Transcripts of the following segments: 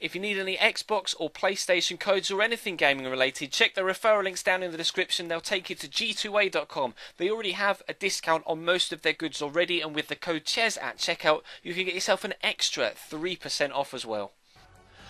If you need any Xbox or PlayStation codes or anything gaming related, check the referral links down in the description. They'll take you to g2a.com. They already have a discount on most of their goods already, and with the code CHES at checkout, you can get yourself an extra 3% off as well.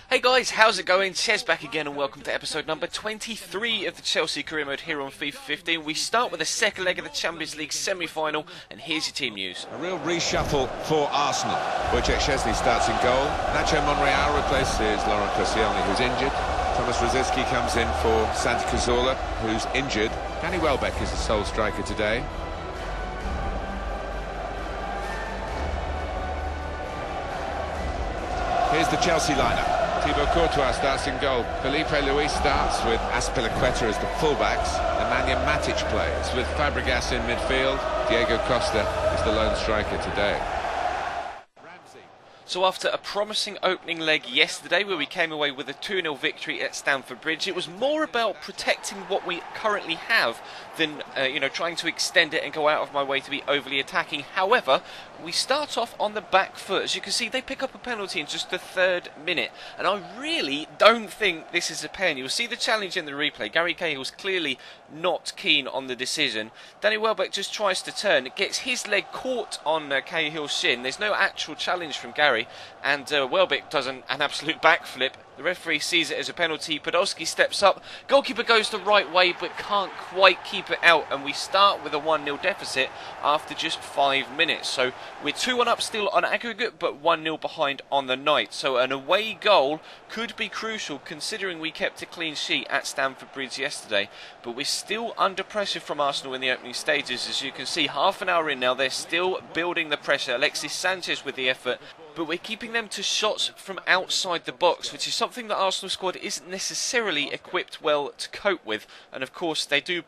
Hey guys, how's it going? Ches back again and welcome to episode number 23 of the Chelsea Career Mode here on FIFA 15. We start with the second leg of the Champions League semi-final, and here's your team news. A real reshuffle for Arsenal. Wojciech Szczesny starts in goal. Nacho Monreal replaces Laurent Koscielny, who's injured. Thomas Rosicky comes in for Santi Cazorla, who's injured. Danny Welbeck is the sole striker today. Here's the Chelsea lineup. Thibaut Courtois starts in goal. Felipe Luis starts with Azpilicueta as the fullbacks. Nemanja Matic plays with Fabregas in midfield. Diego Costa is the lone striker today. So after a promising opening leg yesterday where we came away with a 2-0 victory at Stamford Bridge, it was more about protecting what we currently have than trying to extend it and go out of my way to be overly attacking. However, we start off on the back foot. As you can see, they pick up a penalty in just the 3rd minute, and I really don't think this is a pen. You'll see the challenge in the replay. Gary Cahill's clearly not keen on the decision. Danny Welbeck just tries to turn. It gets his leg caught on Cahill's shin. There's no actual challenge from Gary, and Welbeck does an absolute backflip. The referee sees it as a penalty. Podolski steps up. Goalkeeper goes the right way but can't quite keep it out, and we start with a 1-0 deficit after just 5 minutes. So we're 2-1 up still on aggregate, but 1-0 behind on the night. So an away goal could be crucial considering we kept a clean sheet at Stamford Bridge yesterday. But we're still under pressure from Arsenal in the opening stages. As you can see, half an hour in now, they're still building the pressure. Alexis Sanchez with the effort, but we're keeping them to shots from outside the box, which is something that Arsenal squad isn't necessarily equipped well to cope with. And of course, they do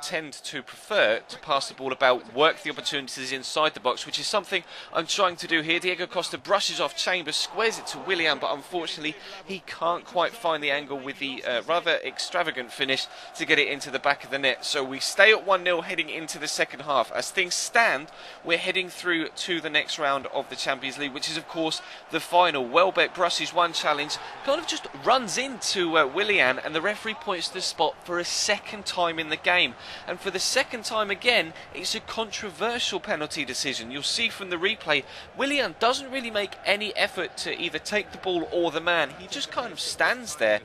tend to prefer to pass the ball about, work the opportunities inside the box, which is something I'm trying to do here. Diego Costa brushes off Chambers, squares it to Willian, but unfortunately, he can't quite find the angle with the rather extravagant finish to get it into the back of the net. So we stay at 1-0 heading into the second half. As things stand, we're heading through to the next round of the Champions League, which is of course the final. Welbeck brushes one challenge, kind of just runs into Willian, and the referee points to the spot for a second time in the game. And for the second time again, it's a controversial penalty decision. You'll see from the replay, Willian doesn't really make any effort to either take the ball or the man. He just kind of stands there.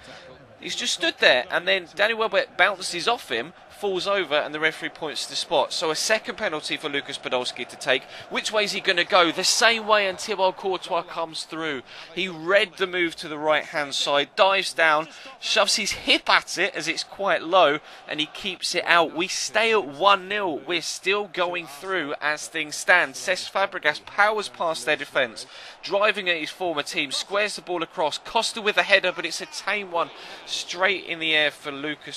He's just stood there, and then Danny Welbeck bounces off him, falls over, and the referee points to the spot. So a second penalty for Lucas Podolski to take. Which way is he going to go? The same way until Thibaut Courtois comes through. He read the move to the right hand side, dives down, shoves his hip at it as it's quite low, and he keeps it out. We stay at 1-0. We're still going through as things stand. Cesc Fabregas powers past their defence, driving at his former team, squares the ball across. Costa with a header, but it's a tame one straight in the air for Wojciech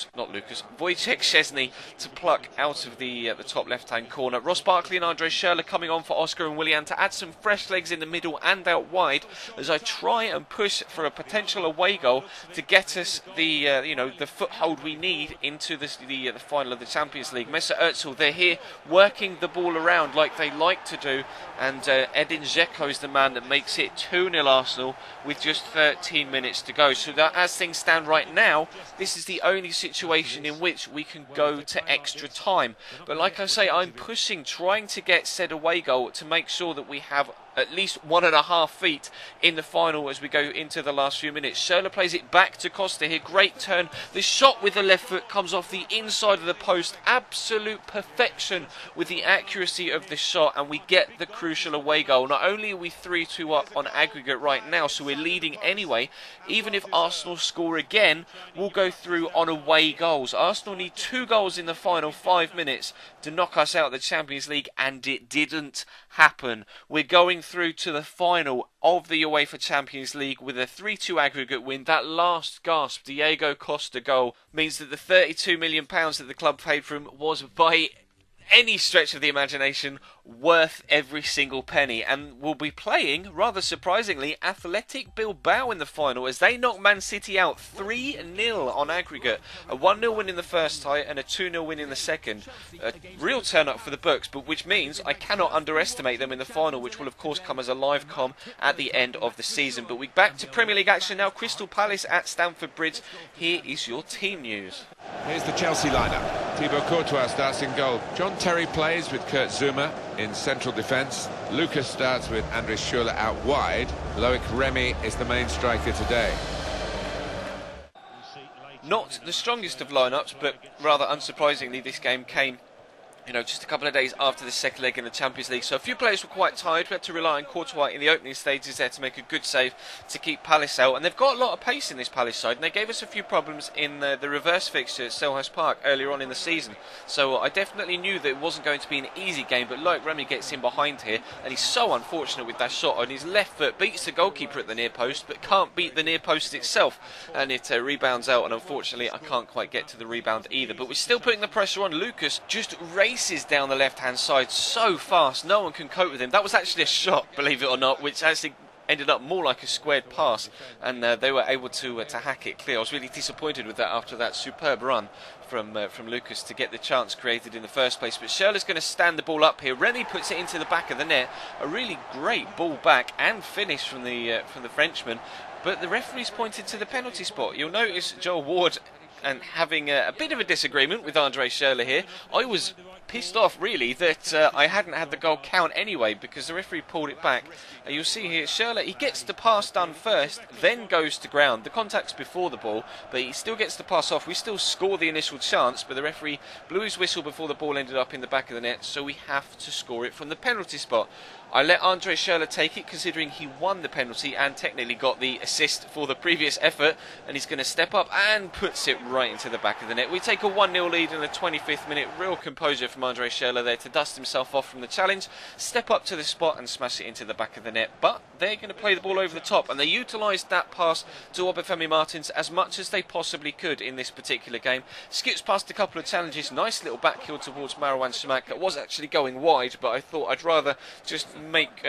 Szczesny to pluck out of the top left-hand corner. Ross Barkley and Andre Schürrle coming on for Oscar and Willian to add some fresh legs in the middle and out wide as I try and push for a potential away goal to get us the the foothold we need into the final of the Champions League. Mesut Özil, they're here working the ball around like they like to do, and Edin Dzeko is the man that makes it 2-0 Arsenal with just 13 minutes to go. So that, as things stand right now, this is the only situation in which we can go to extra time. But like I say, I'm pushing, trying to get said away goal to make sure that we have at least 1.5 feet in the final as we go into the last few minutes. Schürrle plays it back to Costa here. Great turn. The shot with the left foot comes off the inside of the post. Absolute perfection with the accuracy of the shot, and we get the crucial away goal. Not only are we 3-2 up on aggregate right now, so we're leading anyway, even if Arsenal score again, we'll go through on away goals. Arsenal need 2 goals in the final 5 minutes to knock us out of the Champions League, and it didn't happen. We're going through to the final of the UEFA Champions League with a 3-2 aggregate win. That last gasp Diego Costa goal means that the £32 million that the club paid for him was by any stretch of the imagination worth every single penny, and will be playing, rather surprisingly, Athletic Bilbao in the final as they knock Man City out 3-0 on aggregate. A 1-0 win in the first tie and a 2-0 win in the second. A real turn up for the books, but which means I cannot underestimate them in the final, which will of course come as a live com at the end of the season. But we're back to Premier League action now. Crystal Palace at Stamford Bridge. Here is your team news. Here's the Chelsea lineup. Thibaut Courtois starts in goal. John Terry plays with Kurt Zouma in central defence. Lucas starts with Andres Schürrle out wide. Loic Remy is the main striker today. Not the strongest of lineups, but rather unsurprisingly this game came just a couple of days after the second leg in the Champions League. So a few players were quite tired. We had to rely on Courtois in the opening stages there to make a good save to keep Palace out. And they've got a lot of pace in this Palace side. And they gave us a few problems in the reverse fixture at Selhurst Park earlier on in the season. So I definitely knew that it wasn't going to be an easy game. But Loic Remy gets in behind here. And he's so unfortunate with that shot. On his left foot, beats the goalkeeper at the near post, but can't beat the near post itself. And it rebounds out. And unfortunately, I can't quite get to the rebound either. But we're still putting the pressure on. Lucas just races down the left-hand side so fast, no one can cope with him. That was actually a shot, believe it or not, which actually ended up more like a squared pass, and they were able to hack it clear. I was really disappointed with that after that superb run from Lucas to get the chance created in the first place. But Schürrle's going to stand the ball up here. Remy puts it into the back of the net. A really great ball back and finish from the Frenchman. But the referee's pointed to the penalty spot. You'll notice Joel Ward and having a bit of a disagreement with Andre Schürrle here. I was pissed off really that I hadn't had the goal count anyway, because the referee pulled it back. You'll see here Schürrle, he gets the pass done first, then goes to ground. The contact's before the ball, but he still gets the pass off. We still score the initial chance, but the referee blew his whistle before the ball ended up in the back of the net, so we have to score it from the penalty spot. I let Andre Schürrle take it, considering he won the penalty and technically got the assist for the previous effort, and he's going to step up and puts it right into the back of the net. We take a 1-0 lead in the 25th minute. Real composure from Andre Schürrle there to dust himself off from the challenge, step up to the spot and smash it into the back of the net. But they're going to play the ball over the top, and they utilised that pass to Obafemi Martins as much as they possibly could in this particular game. Skips past a couple of challenges, nice little back heel towards Marouane Chamakh. That was actually going wide, but I thought I'd rather just make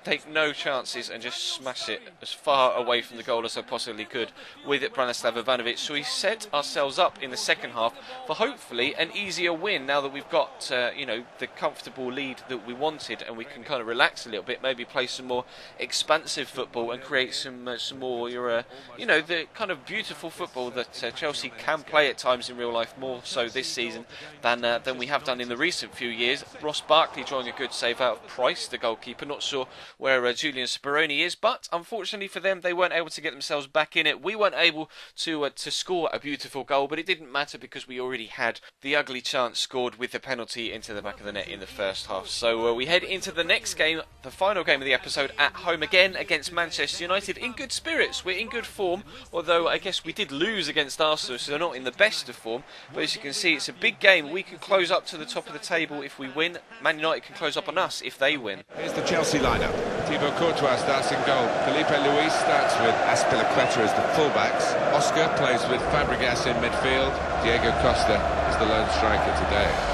take no chances and just smash it as far away from the goal as I possibly could with it, Branislav Ivanovic. So we set ourselves up in the second half for hopefully an easier win now that we've got the comfortable lead that we wanted, and we can kind of relax a little bit, maybe play some more expansive football and create some more the kind of beautiful football that Chelsea can play at times in real life, more so this season than we have done in the recent few years. Ross Barkley drawing a good save out of Price, the goalkeeper. Not sure where Julian Speroni is, but unfortunately for them, they weren't able to get themselves back in it. We weren't able to score a beautiful goal, but it didn't matter because we already had the ugly chance scored with the penalty into the back of the net in the first half. So we head into the next game, the final game of the episode, at home again against Manchester United. In good spirits, we're in good form, although I guess we did lose against Arsenal, so they're not in the best of form. But as you can see, it's a big game. We can close up to the top of the table if we win. Man United can close up on us if they win. Here's the Chelsea lineup. Thibaut Courtois starts in goal. Felipe Luis starts with Azpilicueta as the fullbacks. Oscar plays with Fabregas in midfield. Diego Costa is the lone striker today.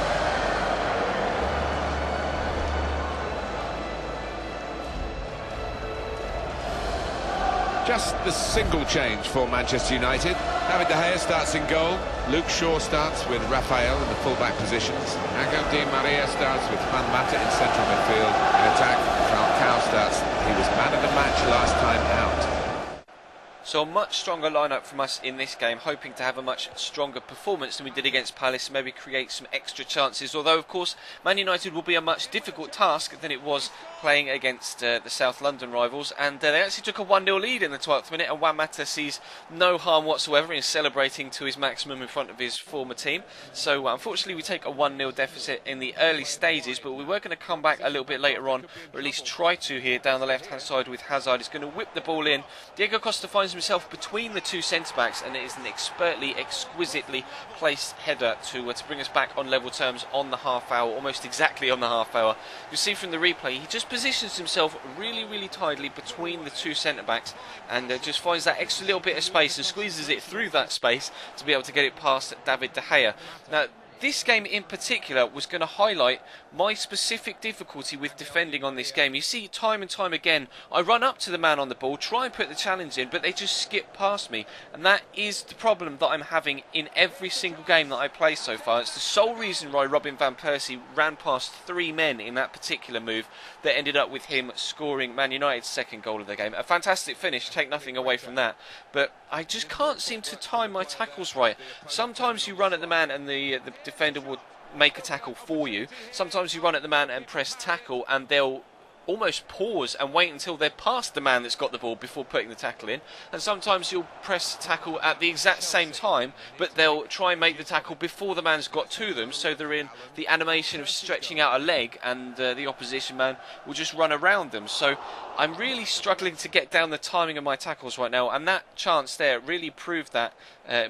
Just the single change for Manchester United. David De Gea starts in goal. Luke Shaw starts with Rafael in the full-back positions. Angel Di Maria starts with Juan Mata in central midfield. In attack, Falcao starts. He was man of the match last time out. So a much stronger lineup from us in this game, hoping to have a much stronger performance than we did against Palace, maybe create some extra chances. Although, of course, Man United will be a much difficult task than it was playing against the South London rivals. And they actually took a 1-0 lead in the 12th minute, and Juan Mata sees no harm whatsoever in celebrating to his maximum in front of his former team. So unfortunately, we take a 1-0 deficit in the early stages, but we were going to come back a little bit later on, or at least try to here down the left-hand side with Hazard. He's going to whip the ball in. Diego Costa finds himself between the two centre-backs, and it is an exquisitely placed header to bring us back on level terms on the half hour, almost exactly on the half hour. You'll see from the replay, he just positions himself really tidily between the two centre-backs, and just finds that extra little bit of space and squeezes it through that space to be able to get it past David De Gea. Now, this game in particular was going to highlight my specific difficulty with defending on this game. You see, time and time again, I run up to the man on the ball, try and put the challenge in, but they just skip past me. And that is the problem that I'm having in every single game that I play so far. It's the sole reason why Robin van Persie ran past 3 men in that particular move that ended up with him scoring Man United's second goal of the game. A fantastic finish, take nothing away from that. But I just can't seem to time my tackles right. Sometimes you run at the man and the defender will make a tackle for you. Sometimes you run at the man and press tackle and they'll almost pause and wait until they're past the man that's got the ball before putting the tackle in. And sometimes you'll press tackle at the exact same time, but they'll try and make the tackle before the man's got to them, so they're in the animation of stretching out a leg and the opposition man will just run around them. So I'm really struggling to get down the timing of my tackles right now, and that chance there really proved that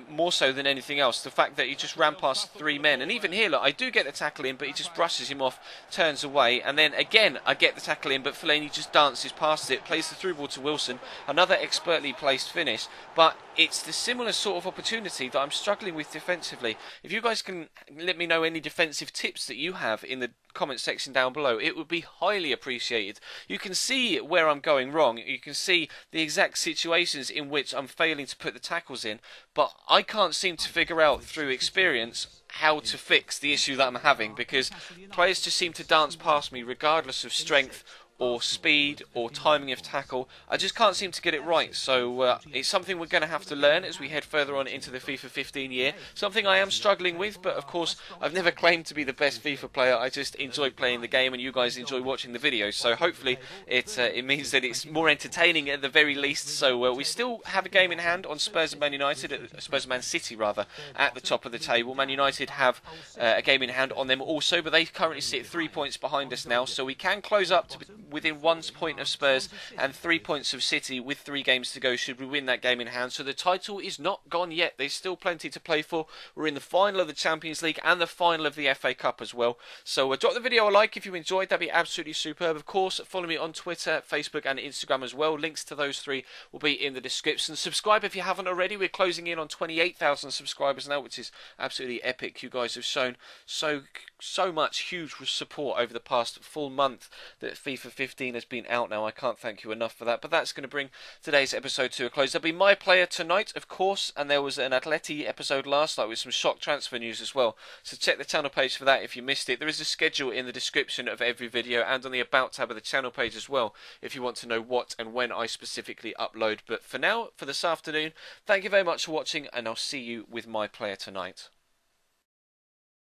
more so than anything else. The fact that he just ran past 3 men, and even here, look, I do get the tackle in, but he just brushes him off, turns away, and then again I get the tackle in, but Fellaini just dances past it, plays the through ball to Wilson, another expertly placed finish. But it's the similar sort of opportunity that I'm struggling with defensively. If you guys can let me know any defensive tips that you have in the comment section down below, it would be highly appreciated. You can see where I'm going wrong, you can see the exact situations in which I'm failing to put the tackles in, but I can't seem to figure out through experience how to fix the issue that I'm having, because players just seem to dance past me regardless of strength or speed or timing of tackle. I just can't seem to get it right, so it's something we're going to have to learn as we head further on into the FIFA 15 year. Something I am struggling with, but of course I've never claimed to be the best FIFA player. I just enjoy playing the game and you guys enjoy watching the videos, so hopefully it means that it's more entertaining at the very least. So we still have a game in hand on Spurs and Man United, Spurs and Man City rather, at the top of the table. Man United have a game in hand on them also, but they currently sit 3 points behind us now, so we can close up to within 1 point of Spurs and 3 points of City with 3 games to go should we win that game in hand. So the title is not gone yet. There's still plenty to play for. We're in the final of the Champions League and the final of the FA Cup as well. So drop the video a like if you enjoyed. That'd be absolutely superb. Of course, follow me on Twitter, Facebook and Instagram as well. Links to those 3 will be in the description. Subscribe if you haven't already. We're closing in on 28,000 subscribers now, which is absolutely epic. You guys have shown so much huge support over the past full month that FIFA 15 has been out now. I can't thank you enough for that. But that's going to bring today's episode to a close. There'll be my player tonight, of course, and there was an Atleti episode last night with some shock transfer news as well. So check the channel page for that if you missed it. There is a schedule in the description of every video and on the About tab of the channel page as well if you want to know what and when I specifically upload. But for now, for this afternoon, thank you very much for watching, and I'll see you with my player tonight.